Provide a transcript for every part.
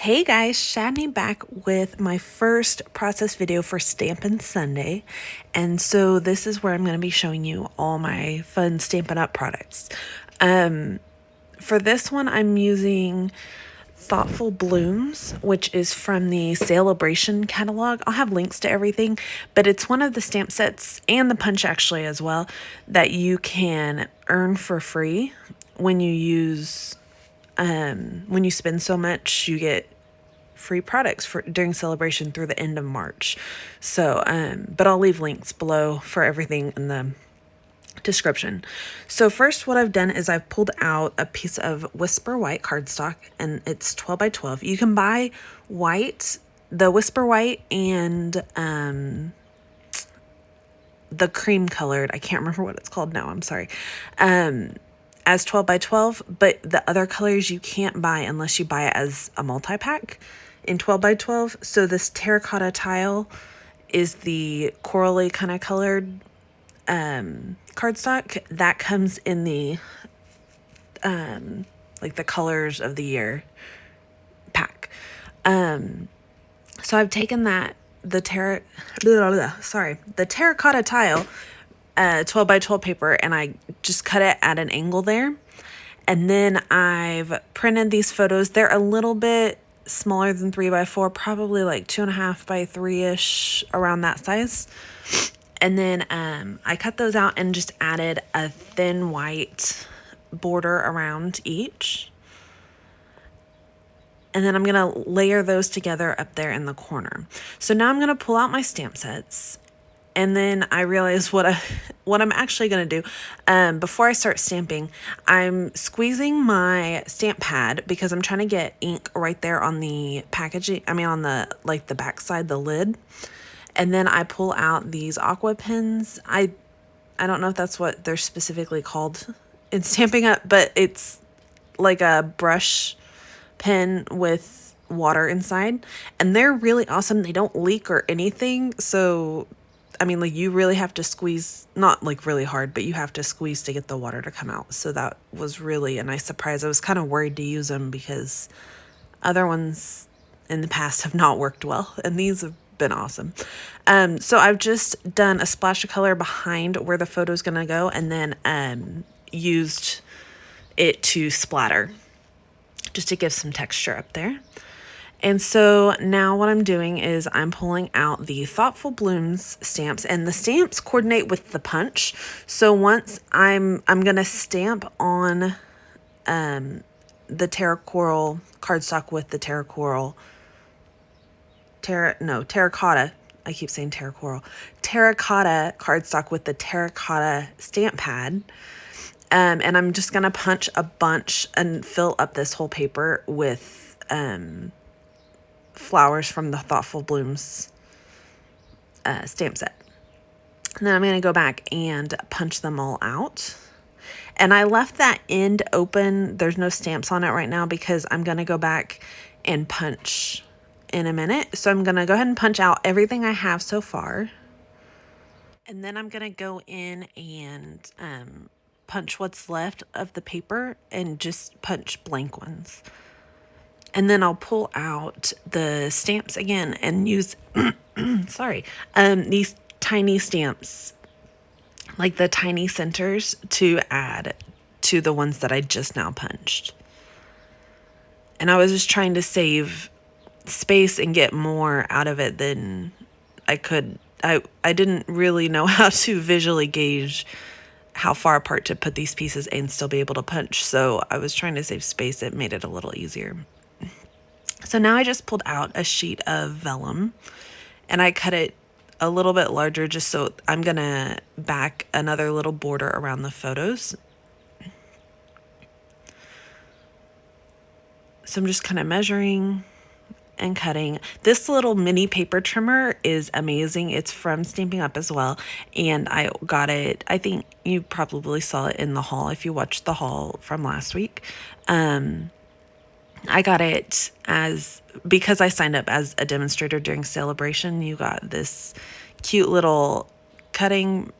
Hey guys, Shadney back with my first process video for Stampin' Sunday. And so this is where I'm going to be showing you all my fun Stampin' Up products. For this one, I'm using Thoughtful Blooms, which is from the Sale-a-bration catalog. I'll have links to everything, but it's one of the stamp sets and the punch actually as well that you can earn for free when you use when you spend so much, you get free products for during celebration through the end of March. So, but I'll leave links below for everything in the description. So first what I've done is I've pulled out a piece of Whisper White cardstock, and it's 12 by 12. You can buy white, the Whisper White, and the cream colored, I can't remember what it's called now, I'm sorry, as 12 by 12, but the other colors you can't buy unless you buy it as a multi-pack in 12 by 12. So this terracotta tile is the corally kind of colored cardstock that comes in the like the colors of the year pack. So I've taken that the terracotta tile 12 by 12 paper, and I just cut it at an angle there. And then I've printed these photos. They're a little bit smaller than 3 by 4, probably like 2.5 by 3-ish, around that size. And then I cut those out and just added a thin white border around each. And then I'm going to layer those together up there in the corner. So now I'm going to pull out my stamp sets. And then I realized what I'm actually going to do. Before I start stamping, I'm squeezing my stamp pad because I'm trying to get ink right there on the packaging. I mean, on the back side, the lid. And then I pull out these aqua pens. I don't know if that's what they're specifically called in Stampin' Up, but it's like a brush pen with water inside. And they're really awesome. They don't leak or anything. So I mean, like, you really have to squeeze, not like really hard, but you have to squeeze to get the water to come out. So that was really a nice surprise. I was kind of worried to use them because other ones in the past have not worked well, and these have been awesome. So I've just done a splash of color behind where the photo is going to go, and then used it to splatter just to give some texture up there. And so now what I'm doing is I'm pulling out the Thoughtful Blooms stamps, and the stamps coordinate with the punch. So once I'm going to stamp on the terracotta cardstock with the terracotta, I keep saying terracotta cardstock with the terracotta stamp pad. And I'm just going to punch a bunch and fill up this whole paper with flowers from the Thoughtful Blooms stamp set. And then I'm going to go back and punch them all out. And I left that end open. There's no stamps on it right now because I'm going to go back and punch in a minute. So I'm going to go ahead and punch out everything I have so far. And then I'm going to go in and punch what's left of the paper and just punch blank ones. And then I'll pull out the stamps again and use, these tiny stamps, like the tiny centers, to add to the ones that I just now punched. And I was just trying to save space and get more out of it than I could. I didn't really know how to visually gauge how far apart to put these pieces and still be able to punch. So I was trying to save space. It made it a little easier. So now I just pulled out a sheet of vellum and I cut it a little bit larger just so I'm going to back another little border around the photos. So I'm just kind of measuring and cutting. This little mini paper trimmer is amazing. It's from Stampin' Up as well. And I got it, I think you probably saw it in the haul if you watched the haul from last week. I got it because I signed up as a demonstrator during Sale-a-bration. You got this cute little cutting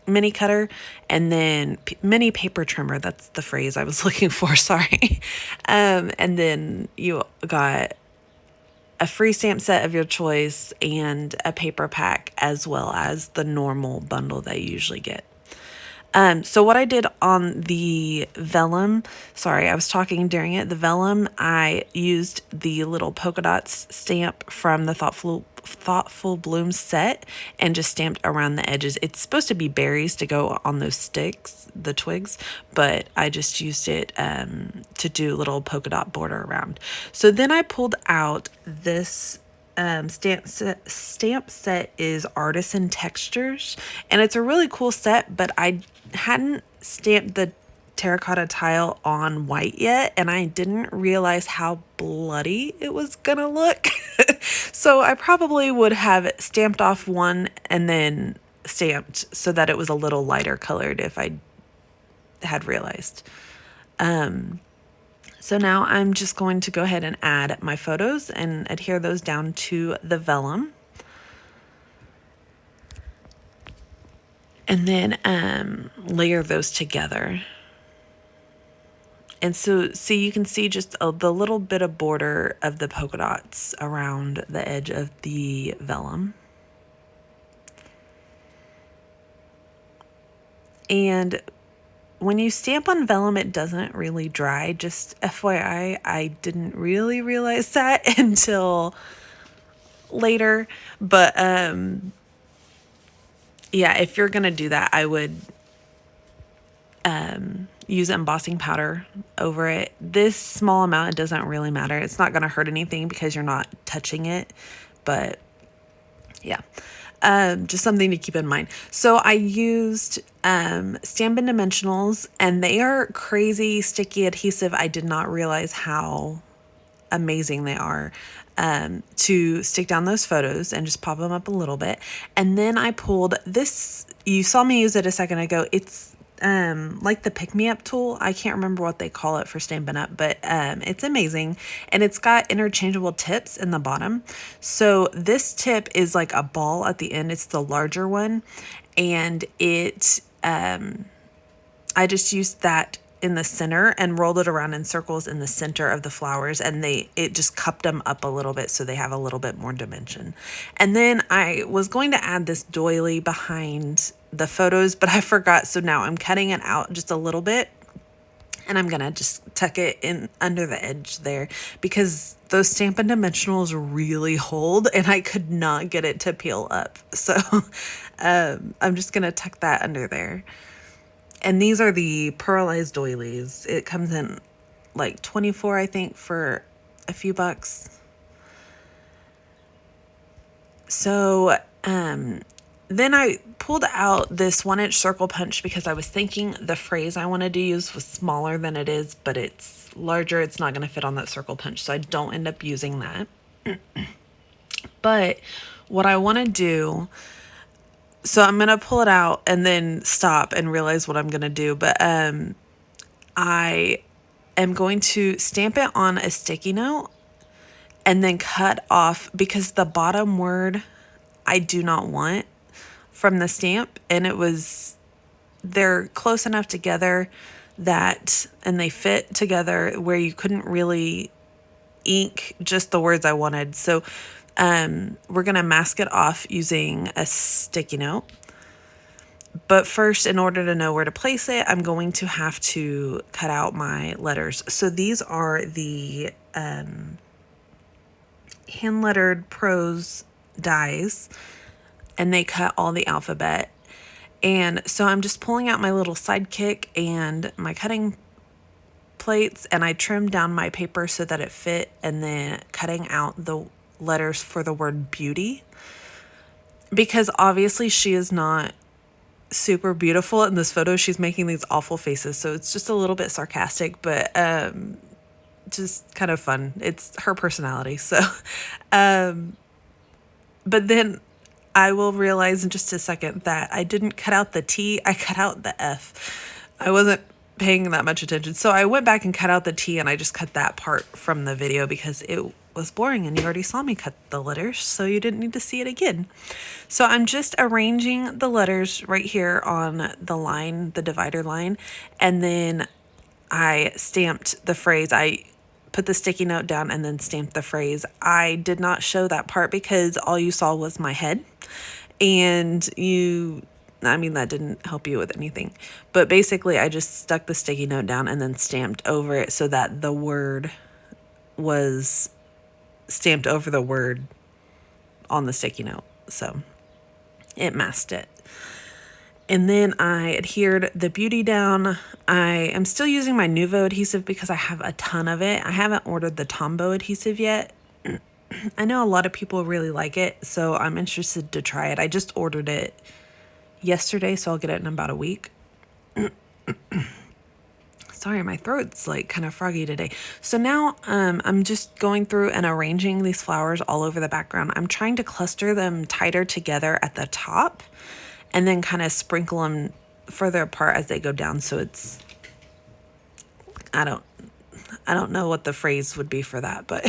mini cutter, and then mini paper trimmer. That's the phrase I was looking for, sorry. And then you got a free stamp set of your choice and a paper pack, as well as the normal bundle that you usually get. So what I did on the vellum, sorry, I was talking during it. The vellum, I used the little polka dots stamp from the Thoughtful Bloom set and just stamped around the edges. It's supposed to be berries to go on those sticks, the twigs, but I just used it to do a little polka dot border around. So then I pulled out this stamp set is Artisan Textures, and it's a really cool set, but I hadn't stamped the terracotta tile on white yet, and I didn't realize how bloody it was gonna look. So I probably would have stamped off one and then stamped so that it was a little lighter colored if I had realized. So now I'm just going to go ahead and add my photos and adhere those down to the vellum. And then layer those together. And so, see, you can see just the little bit of border of the polka dots around the edge of the vellum. And when you stamp on vellum, it doesn't really dry. Just FYI, I didn't really realize that until later. But yeah, if you're gonna do that, I would use embossing powder over it. This small amount, it doesn't really matter. It's not gonna hurt anything because you're not touching it. But yeah. Just something to keep in mind. So I used Stampin' Dimensionals, and they are crazy sticky adhesive. I did not realize how amazing they are to stick down those photos and just pop them up a little bit. And then I pulled this, you saw me use it a second ago. It's like the pick-me-up tool. I can't remember what they call it for Stampin' Up, but it's amazing. And it's got interchangeable tips in the bottom. So this tip is like a ball at the end. It's the larger one. And it, I just used that in the center and rolled it around in circles in the center of the flowers, and it just cupped them up a little bit so they have a little bit more dimension. And then I was going to add this doily behind the photos, but I forgot, so now I'm cutting it out just a little bit, and I'm gonna just tuck it in under the edge there because those Stampin' Dimensionals really hold, and I could not get it to peel up. So I'm just gonna tuck that under there. And these are the pearlized doilies. It comes in like 24, I think, for a few bucks. So then I pulled out this 1-inch circle punch because I was thinking the phrase I wanted to use was smaller than it is, but it's larger. It's not going to fit on that circle punch, so I don't end up using that. But what I want to do, so I'm going to pull it out and then stop and realize what I'm going to do. But I am going to stamp it on a sticky note and then cut off, because the bottom word I do not want from the stamp. And they're close enough together that, and they fit together where you couldn't really ink just the words I wanted. So we're going to mask it off using a sticky note. But first, in order to know where to place it, I'm going to have to cut out my letters. So these are the hand-lettered prose dies, and they cut all the alphabet. And so I'm just pulling out my little sidekick and my cutting plates, and I trimmed down my paper so that it fit, and then cutting out the letters for the word beauty, because obviously she is not super beautiful in this photo. She's making these awful faces, so it's just a little bit sarcastic, but just kind of fun. It's her personality. So but then I will realize in just a second that I didn't cut out the T, I cut out the F. I wasn't paying that much attention. So I went back and cut out the T, and I just cut that part from the video because it was boring and you already saw me cut the letters, so you didn't need to see it again. So I'm just arranging the letters right here on the line, the divider line, and then I stamped the phrase. I put the sticky note down and then stamped the phrase. I did not show that part because all you saw was my head, and I mean, that didn't help you with anything. But basically, I just stuck the sticky note down and then stamped over it so that the word was stamped over the word on the sticky note. So it masked it. And then I adhered the beauty down. I am still using my Nuvo adhesive because I have a ton of it. I haven't ordered the Tombow adhesive yet. I know a lot of people really like it, so I'm interested to try it. I just ordered it yesterday, so I'll get it in about a week. Sorry, my throat's like kind of froggy today. So now I'm just going through and arranging these flowers all over the background. I'm trying to cluster them tighter together at the top and then kind of sprinkle them further apart as they go down. So it's, I don't know what the phrase would be for that, but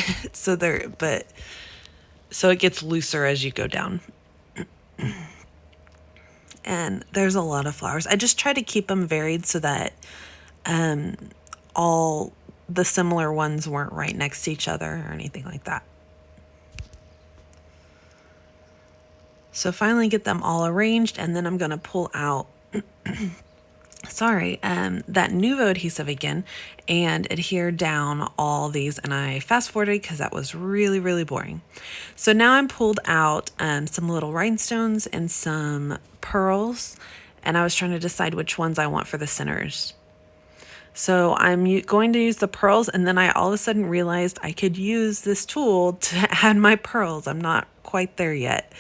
so it gets looser as you go down. And there's a lot of flowers. I just try to keep them varied so that all the similar ones weren't right next to each other or anything like that. So finally get them all arranged, and then I'm going to pull out that Nuvo adhesive again and adhere down all these, and I fast forwarded because that was really, really boring. So now I'm pulled out some little rhinestones and some pearls, and I was trying to decide which ones I want for the centers. So I'm going to use the pearls, and then I all of a sudden realized I could use this tool to add my pearls. I'm not quite there yet.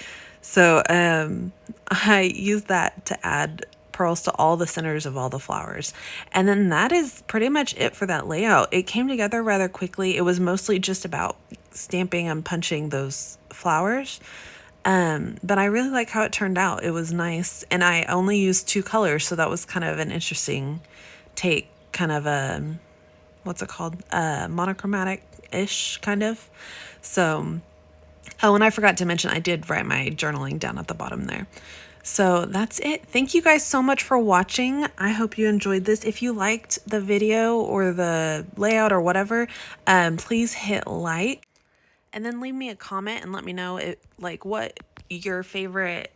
So I used that to add pearls to all the centers of all the flowers. And then that is pretty much it for that layout. It came together rather quickly. It was mostly just about stamping and punching those flowers. But I really like how it turned out. It was nice. And I only used 2 colors, so that was kind of an interesting take, kind of a, what's it called? Monochromatic-ish kind of. So, oh, and I forgot to mention, I did write my journaling down at the bottom there. So that's it. Thank you guys so much for watching. I hope you enjoyed this. If you liked the video or the layout or whatever, please hit like and then leave me a comment and let me know what your favorite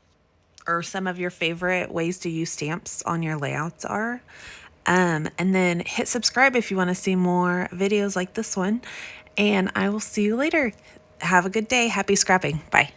or some of your favorite ways to use stamps on your layouts are. And then hit subscribe if you want to see more videos like this one. And I will see you later. Have a good day. Happy scrapping. Bye.